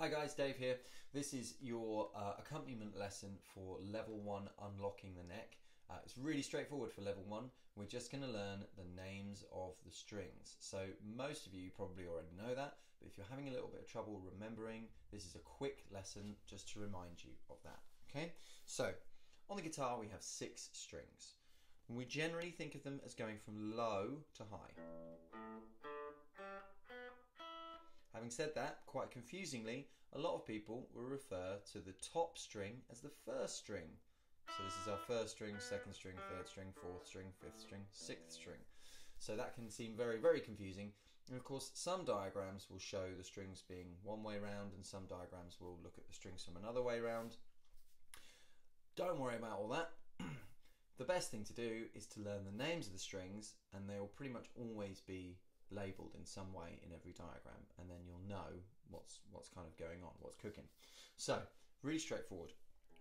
Hi guys, Dave here. This is your accompaniment lesson for level 1 unlocking the neck. It's really straightforward for level 1. We're just going to learn the names of the strings. So most of you probably already know that, but if you're having a little bit of trouble remembering, this is a quick lesson just to remind you of that. Okay, so on the guitar we have 6 strings. And we generally think of them as going from low to high. Having said that, quite confusingly, a lot of people will refer to the top string as the first string. So this is our first string, second string, third string, fourth string, fifth string, sixth string. So that can seem very, very confusing. And of course, some diagrams will show the strings being one way round and some diagrams will look at the strings from another way round. Don't worry about all that. The best thing to do is to learn the names of the strings, and they will pretty much always be labelled in some way in every diagram, and then you'll know what's kind of going on, what's cooking. So really straightforward.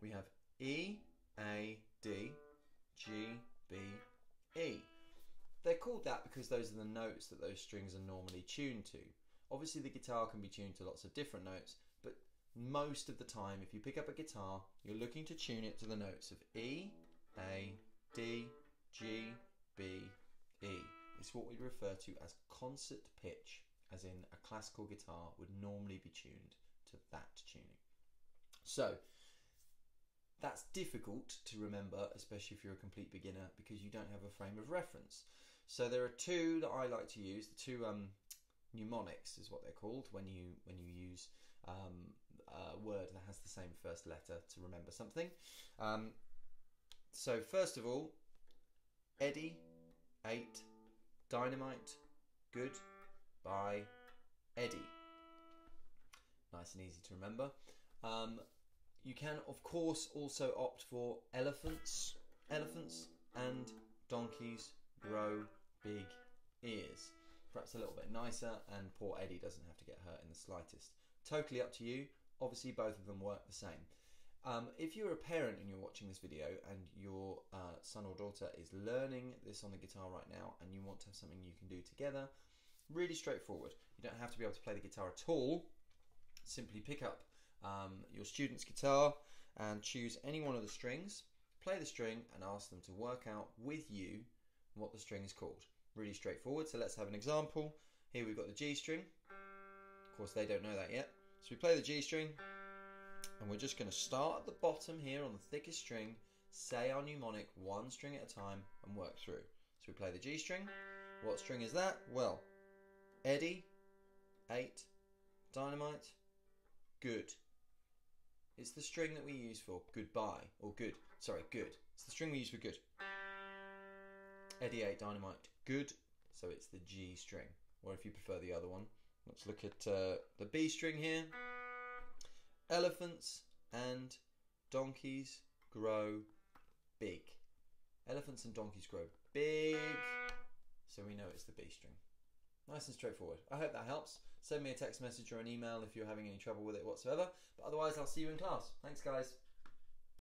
We have E, A, D, G, B, E. They're called that because those are the notes that those strings are normally tuned to. Obviously the guitar can be tuned to lots of different notes, but most of the time if you pick up a guitar you're looking to tune it to the notes of E, A, D, G, B, E. It's what we refer to as concert pitch, as in a classical guitar would normally be tuned to that tuning. So that's difficult to remember, especially if you're a complete beginner, because you don't have a frame of reference. So there are two that I like to use. The two mnemonics is what they're called when you use a word that has the same first letter to remember something. So first of all, Eddie, 8, Dynamite, good, by Eddie. Nice and easy to remember. You can of course also opt for elephants and donkeys grow big ears. Perhaps a little bit nicer, and poor Eddie doesn't have to get hurt in the slightest. Totally up to you. Obviously both of them work the same. If you're a parent and you're watching this video and your son or daughter is learning this on the guitar right now and you want to have something you can do together, really straightforward. You don't have to be able to play the guitar at all. Simply pick up your student's guitar and choose any one of the strings, play the string and ask them to work out with you what the string is called. Really straightforward. So let's have an example. Here we've got the G string. Of course they don't know that yet. So we play the G string. And we're just going to start at the bottom here on the thickest string, say our mnemonic one string at a time and work through. So we play the G string. What string is that? Well, Eddie, 8, Dynamite, good. It's the string that we use for goodbye, or good. Sorry, good. It's the string we use for good. Eddie, 8, Dynamite, good. So it's the G string. Or if you prefer the other one, let's look at the B string here. Elephants and donkeys grow big. Elephants and donkeys grow big. So we know it's the B string. Nice and straightforward. I hope that helps. Send me a text message or an email if you're having any trouble with it whatsoever. But otherwise, I'll see you in class. Thanks, guys.